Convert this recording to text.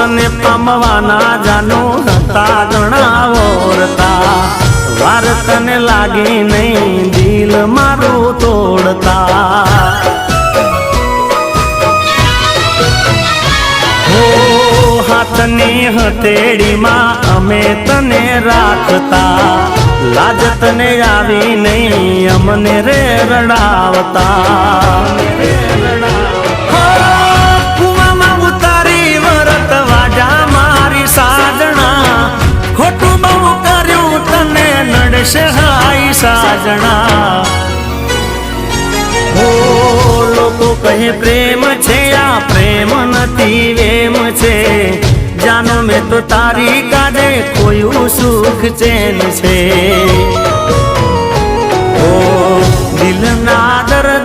તને પામવાના જાનો હતા ગણાવોરતા વાર તને લાગી નહીં દિલ મારું તોડતા હો હાથની હથેળીમાં અમે તને રાખતા લાજ તને આવી નહીં અમને રે રડાવતા કુવામાં ઉતારી વરત વાજા મારી સાજણા ખોટું બહુ કર્યું તને નડશે હાઈ સાજણા હો લોકો કહે પ્રેમ છે આ પ્રેમ નથી વેમ છે જાનો મેં તો તારી કાજે કોઈ સુખ ચેન છે ઓ દિલના દર